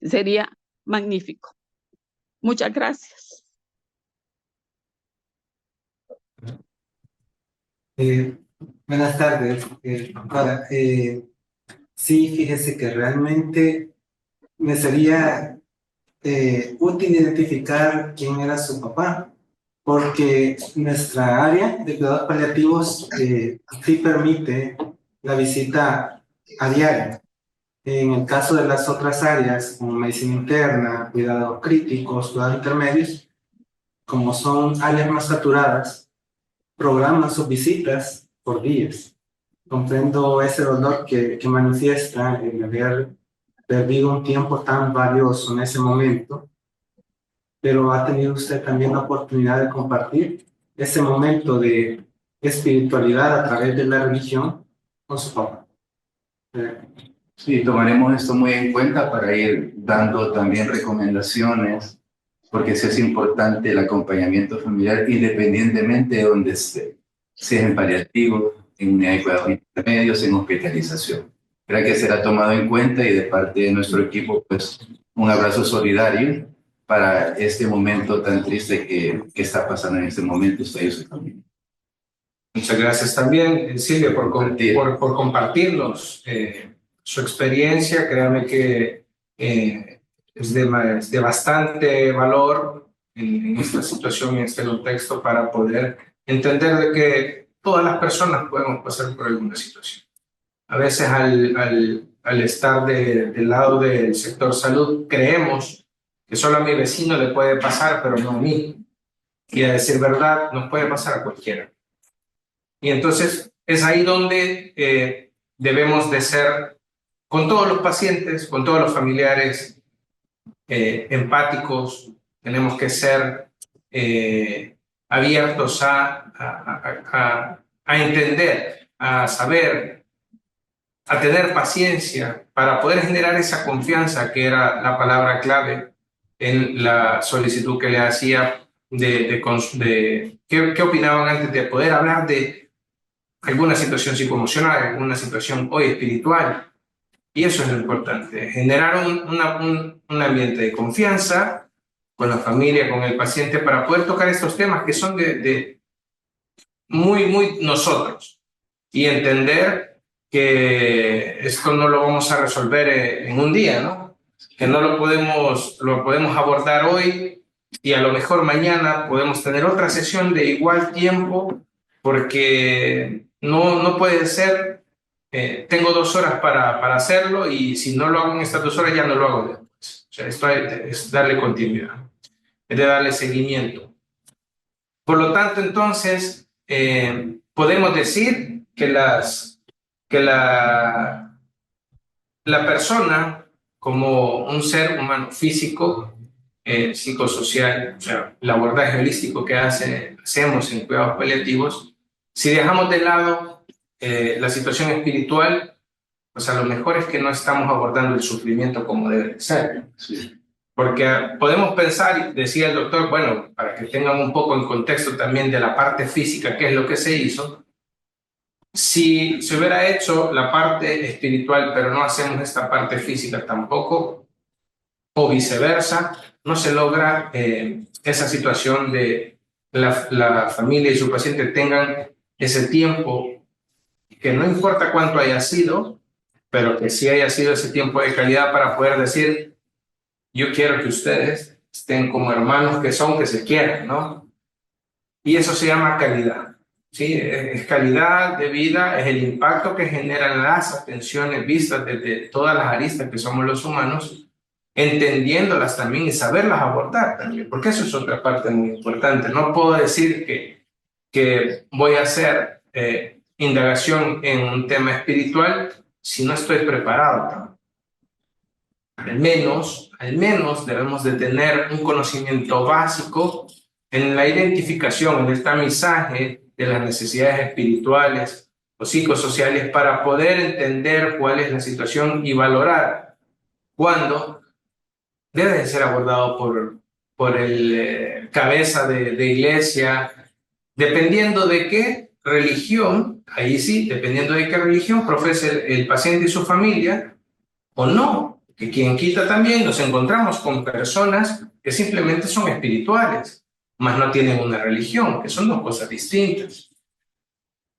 sería magnífico. Muchas gracias. Buenas tardes, doctora. Sí, fíjese que realmente me sería útil identificar quién era su papá, porque nuestra área de cuidados paliativos sí permite la visita a diario. En el caso de las otras áreas, como medicina interna, cuidados críticos, cuidados intermedios, como son áreas más saturadas, programan sus visitas por días. Comprendo ese dolor que manifiesta en haber perdido un tiempo tan valioso en ese momento, pero ha tenido usted también la oportunidad de compartir ese momento de espiritualidad a través de la religión con su papá. Sí, tomaremos esto muy en cuenta para ir dando también recomendaciones, porque sí es importante el acompañamiento familiar independientemente de donde esté, sea en paliativo, en unidad de cuidados intermedios, en hospitalización. Creo que será tomado en cuenta y de parte de nuestro equipo, pues un abrazo solidario para este momento tan triste que está pasando en este momento usted y su familia. Muchas gracias también, Silvia, por compartirnos su experiencia. Créame que es de bastante valor en esta situación, en este contexto, para poder entender de que todas las personas podemos pasar por alguna situación. A veces al estar del lado del sector salud, creemos que solo a mi vecino le puede pasar, pero no a mí. Y a decir verdad, nos puede pasar a cualquiera. Y entonces es ahí donde debemos de ser, con todos los pacientes, con todos los familiares, empáticos. Tenemos que ser abiertos a entender, a saber, a tener paciencia para poder generar esa confianza que era la palabra clave en la solicitud que le hacía de qué opinaban antes de poder hablar de alguna situación psicoemocional, alguna situación hoy espiritual. Y eso es lo importante, generar un ambiente de confianza con la familia, con el paciente, para poder tocar estos temas que son de muy nosotros, y entender que esto no lo vamos a resolver en un día, ¿no? Que no lo podemos abordar hoy y a lo mejor mañana podemos tener otra sesión de igual tiempo, porque no puede ser, tengo 2 horas para hacerlo y si no lo hago en estas 2 horas ya no lo hago después. O sea, esto es darle continuidad, es de darle seguimiento. Por lo tanto, entonces, podemos decir que la persona como un ser humano físico, psicosocial, o sea, el abordaje holístico que hacemos en cuidados paliativos. Si dejamos de lado la situación espiritual, pues a lo mejor es que no estamos abordando el sufrimiento como debe ser. Sí. Porque podemos pensar, decía el doctor, bueno, para que tengan un poco en contexto también de la parte física, qué es lo que se hizo, si se hubiera hecho la parte espiritual, pero no hacemos esta parte física tampoco, o viceversa, no se logra esa situación de la familia y su paciente tengan ese tiempo, que no importa cuánto haya sido, pero que sí haya sido ese tiempo de calidad para poder decir, yo quiero que ustedes estén como hermanos que son, que se quieran, ¿no? Y eso se llama calidad, ¿sí? Es calidad de vida, es el impacto que generan las atenciones vistas desde todas las aristas que somos los humanos, entendiéndolas también y saberlas abordar también, porque eso es otra parte muy importante. No puedo decir que voy a hacer indagación en un tema espiritual si no estoy preparado también. Al menos debemos de tener un conocimiento básico en la identificación, en el tamizaje de las necesidades espirituales o psicosociales para poder entender cuál es la situación y valorar cuándo debe de ser abordado por el cabeza de iglesia, dependiendo de qué religión, ahí sí, dependiendo de qué religión profese el paciente y su familia, o no, que quien quita también nos encontramos con personas que simplemente son espirituales, mas no tienen una religión, que son dos cosas distintas.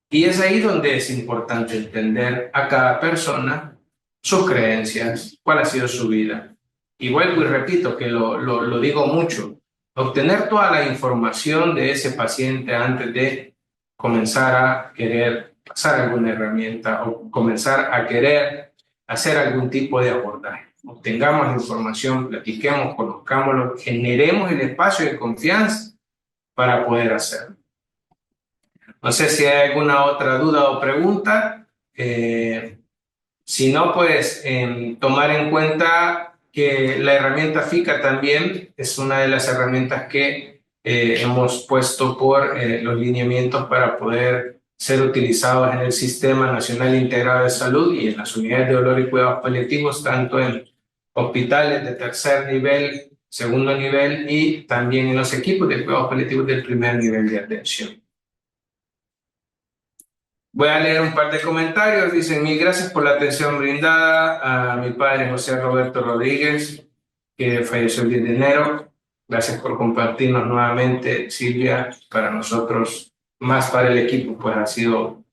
Y es ahí donde es importante entender a cada persona sus creencias, cuál ha sido su vida. Y vuelvo y repito que lo digo mucho, obtener toda la información de ese paciente antes de comenzar a querer pasar alguna herramienta o comenzar a querer hacer algún tipo de abordaje. Obtengamos la información, platiquemos, conozcámoslo, generemos el espacio de confianza para poder hacerlo. No sé si hay alguna otra duda o pregunta. Si no, pues tomar en cuenta que la herramienta FICA también es una de las herramientas que hemos puesto por los lineamientos para poder ser utilizados en el Sistema Nacional Integrado de Salud y en las unidades de dolor y cuidados paliativos, tanto en hospitales de tercer nivel, segundo nivel y también en los equipos de cuidados paliativos del primer nivel de atención. Voy a leer un par de comentarios. Dicen: mil gracias por la atención brindada a mi padre José Roberto Rodríguez, que falleció el 10 de enero. Gracias por compartirnos nuevamente, Silvia. Para nosotros, más para el equipo, pues ha sido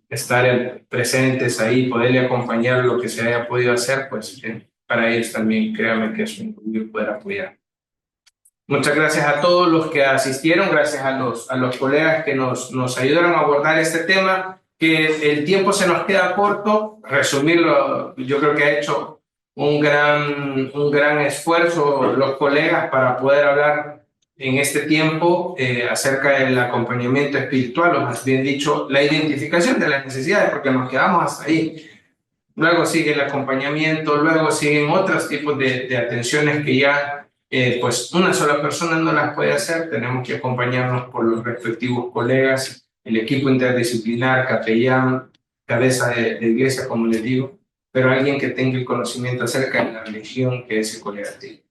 estar presentes ahí, poderle acompañar lo que se haya podido hacer, pues para ellos también, créanme que es un orgullo poder apoyar. Muchas gracias a todos los que asistieron, gracias a los colegas que nos ayudaron a abordar este tema, que el tiempo se nos queda corto. Resumirlo, yo creo que ha hecho un gran esfuerzo los colegas para poder hablar en este tiempo acerca del acompañamiento espiritual, o más bien dicho, la identificación de las necesidades, porque nos quedamos hasta ahí. Luego sigue el acompañamiento, luego siguen otros tipos de atenciones que ya pues una sola persona no las puede hacer. Tenemos que acompañarnos por los respectivos colegas, el equipo interdisciplinar, capellán, cabeza de iglesia, como les digo, pero alguien que tenga el conocimiento acerca de la religión que ese colega tiene.